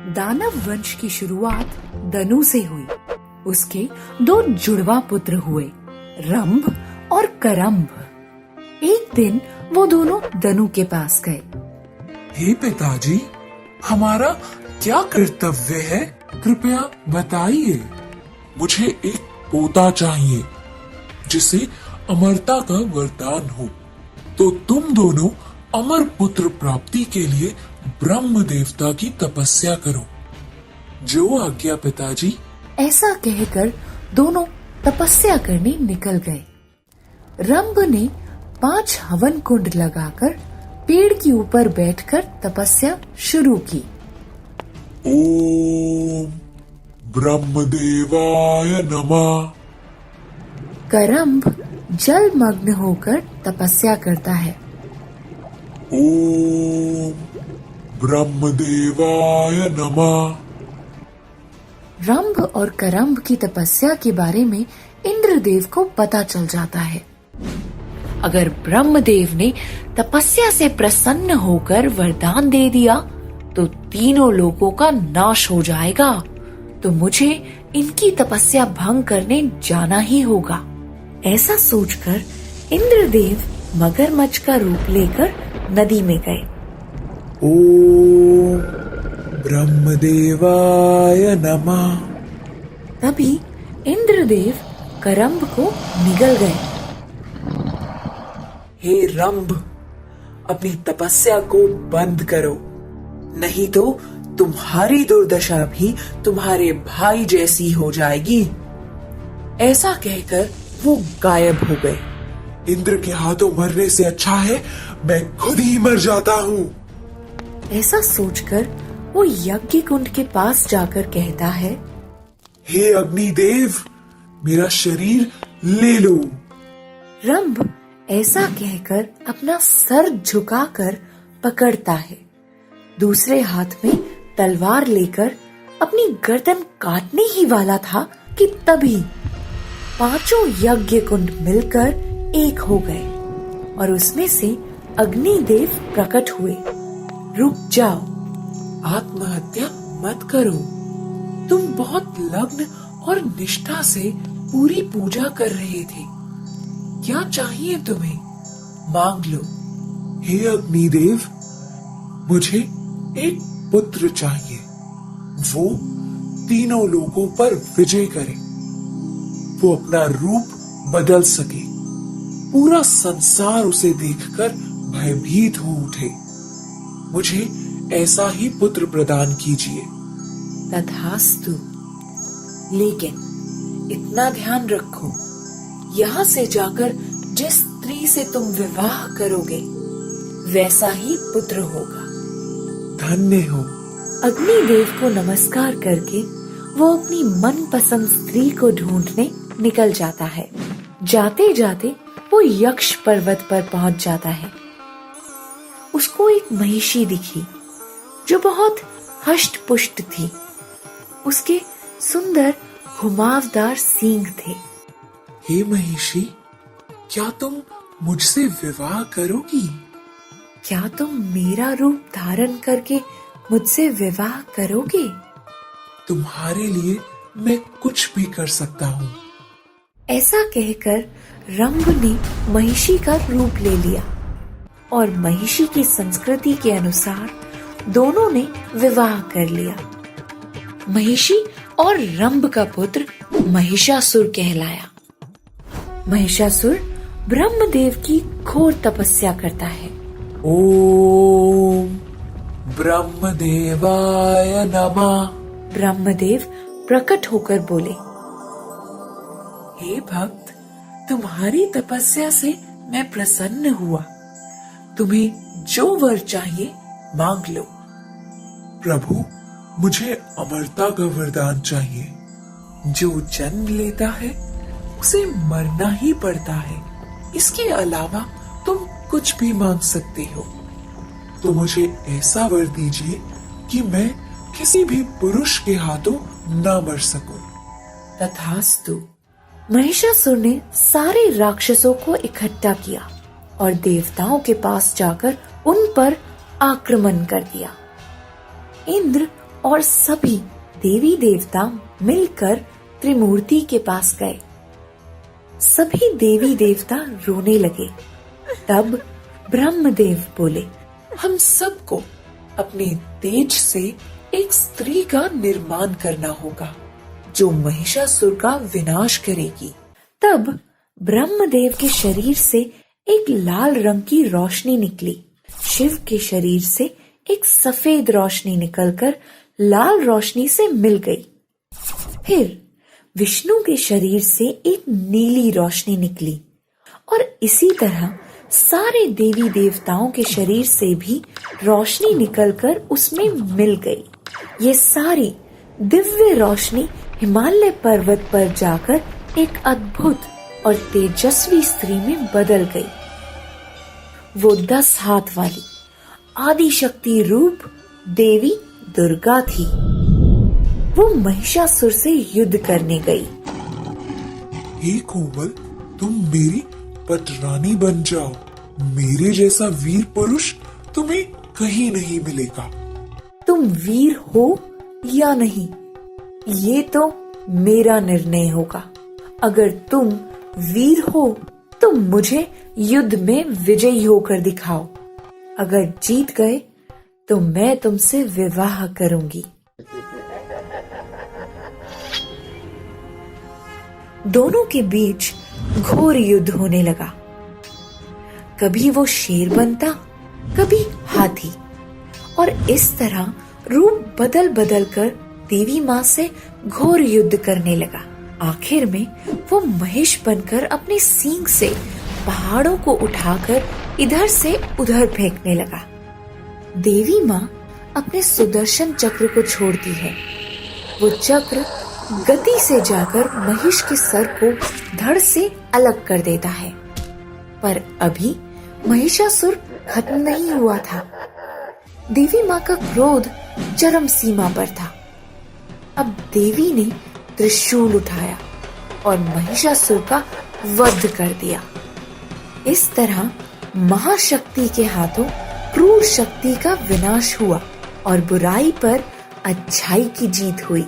दानव वंश की शुरुआत दनु से हुई। उसके दो जुड़वा पुत्र हुए, रंभ और करम्भ। एक दिन वो दोनों दनु के पास गए। हे पिताजी, हमारा क्या कर्तव्य है, कृपया बताइए। मुझे एक पोता चाहिए जिसे अमरता का वरदान हो, तो तुम दोनों अमर पुत्र प्राप्ति के लिए ब्रह्म देवता की तपस्या करो। जो आज्ञा पिताजी। ऐसा कहकर दोनों तपस्या करने निकल गए। रंभ ने 5 हवन कुंड लगाकर पेड़ के ऊपर बैठकर तपस्या शुरू की। ओम ब्रह्मदेवाय नमः। करम्भ जलमग्न होकर तपस्या करता है। ओम ब्रह्मदेवाय नमः। रंभ और करम्भ की तपस्या के बारे में इंद्रदेव को पता चल जाता है। अगर ब्रह्मदेव ने तपस्या से प्रसन्न होकर वरदान दे दिया तो तीनों लोगों का नाश हो जाएगा, तो मुझे इनकी तपस्या भंग करने जाना ही होगा। ऐसा सोचकर इंद्रदेव मगरमच्छ का रूप लेकर नदी में गए। ओम ब्रह्मदेवाय नमः। तभी इंद्रदेव करम्भ को निगल गए। हे रंभ, अपनी तपस्या को बंद करो, नहीं तो तुम्हारी दुर्दशा भी तुम्हारे भाई जैसी हो जाएगी। ऐसा कहकर वो गायब हो गए। इंद्र के हाथों मरने से अच्छा है मैं खुद ही मर जाता हूँ। ऐसा सोचकर वो यज्ञ कुंड के पास जाकर कहता है, हे अग्निदेव, मेरा शरीर ले लो। रंभ ऐसा कहकर अपना सर झुकाकर पकड़ता है। दूसरे हाथ में तलवार लेकर अपनी गर्दन काटने ही वाला था कि तभी 5 यज्ञ कुंड मिलकर एक हो गए और उसमें से अग्निदेव प्रकट हुए। रुक जाओ, आत्महत्या मत करो। तुम बहुत लग्न और निष्ठा से पूरी पूजा कर रहे थे। क्या चाहिए तुम्हें? मांग लो। हे अग्निदेव, मुझे एक पुत्र चाहिए, वो तीनों लोगों पर विजय करे, वो अपना रूप बदल सके, पूरा संसार उसे देखकर भयभीत हो उठे। मुझे ऐसा ही पुत्र प्रदान कीजिए। तथास्तु। लेकिन इतना ध्यान रखो, यहाँ से जाकर जिस स्त्री से तुम विवाह करोगे वैसा ही पुत्र होगा। धन्य हो। अग्निदेव को नमस्कार करके वो अपनी मनपसंद स्त्री को ढूंढने निकल जाता है। जाते जाते वो यक्ष पर्वत पर पहुंच जाता है। उसको एक महिषी दिखी जो बहुत हष्ट पुष्ट थी। उसके सुंदर घुमावदार सींग थे। हे महिषी, क्या तुम मुझसे विवाह करोगी? क्या तुम मेरा रूप धारण करके मुझसे विवाह करोगे? तुम्हारे लिए मैं कुछ भी कर सकता हूँ। ऐसा कहकर रंभ ने महिषी का रूप ले लिया और महिषी की संस्कृति के अनुसार दोनों ने विवाह कर लिया। महिषी और रंभ का पुत्र महिषासुर कहलाया। महिषासुर ब्रह्मदेव की घोर तपस्या करता है। ओम ब्रह्मदेवाय नमः। ब्रह्मदेव प्रकट होकर बोले, हे भक्त, तुम्हारी तपस्या से मैं प्रसन्न हुआ। तुम्हें जो वर चाहिए मांग लो। प्रभु, मुझे अमरता का वरदान चाहिए। जो जन्म लेता है उसे मरना ही पड़ता है। इसके अलावा तुम कुछ भी मांग सकते हो। तो मुझे ऐसा वर दीजिए कि मैं किसी भी पुरुष के हाथों ना मर सकूं। तथास्तु। महिषासुर ने सारे राक्षसों को इकट्ठा किया और देवताओं के पास जाकर उन पर आक्रमण कर दिया। इंद्र और सभी देवी देवता मिलकर त्रिमूर्ति के पास गए। सभी देवी देवता रोने लगे। तब ब्रह्मदेव बोले, हम सबको अपने तेज से एक स्त्री का निर्माण करना होगा जो महिषासुर का विनाश करेगी। तब ब्रह्मदेव के शरीर से एक लाल रंग की रोशनी निकली। शिव के शरीर से एक सफेद रोशनी निकलकर लाल रोशनी से मिल गई। फिर विष्णु के शरीर से एक नीली रोशनी निकली और इसी तरह सारे देवी देवताओं के शरीर से भी रोशनी निकलकर उसमें मिल गई। ये सारी दिव्य रोशनी हिमालय पर्वत पर जाकर एक अद्भुत और तेजस्वी स्त्री में बदल गई। वो 10 हाथ वाली आदिशक्ति रूप देवी दुर्गा थी। वो महिषासुर से युद्ध करने गई। हे कोमल, तुम मेरी पटरानी बन जाओ। मेरे जैसा वीर पुरुष तुम्हें कहीं नहीं मिलेगा। तुम वीर हो या नहीं, ये तो मेरा निर्णय होगा। अगर तुम वीर हो तो मुझे युद्ध में विजयी होकर दिखाओ। अगर जीत गए तो मैं तुमसे विवाह करूंगी। दोनों के बीच घोर युद्ध होने लगा। कभी वो शेर बनता, कभी हाथी, और इस तरह रूप बदल बदल कर देवी माँ से घोर युद्ध करने लगा। आखिर में वो महेश बनकर अपने सींग से पहाड़ों को उठाकर इधर से उधर फेंकने लगा। देवी माँ अपने सुदर्शन चक्र को छोड़ती है। वो चक्र गति से जाकर महिष के सर को धड़ से अलग कर देता है। पर अभी महिषासुर खत्म नहीं हुआ था। देवी माँ का क्रोध चरम सीमा पर था। अब देवी ने त्रिशूल उठाया और महिषासुर का वध कर दिया। इस तरह महाशक्ति के हाथों क्रूर शक्ति का विनाश हुआ और बुराई पर अच्छाई की जीत हुई।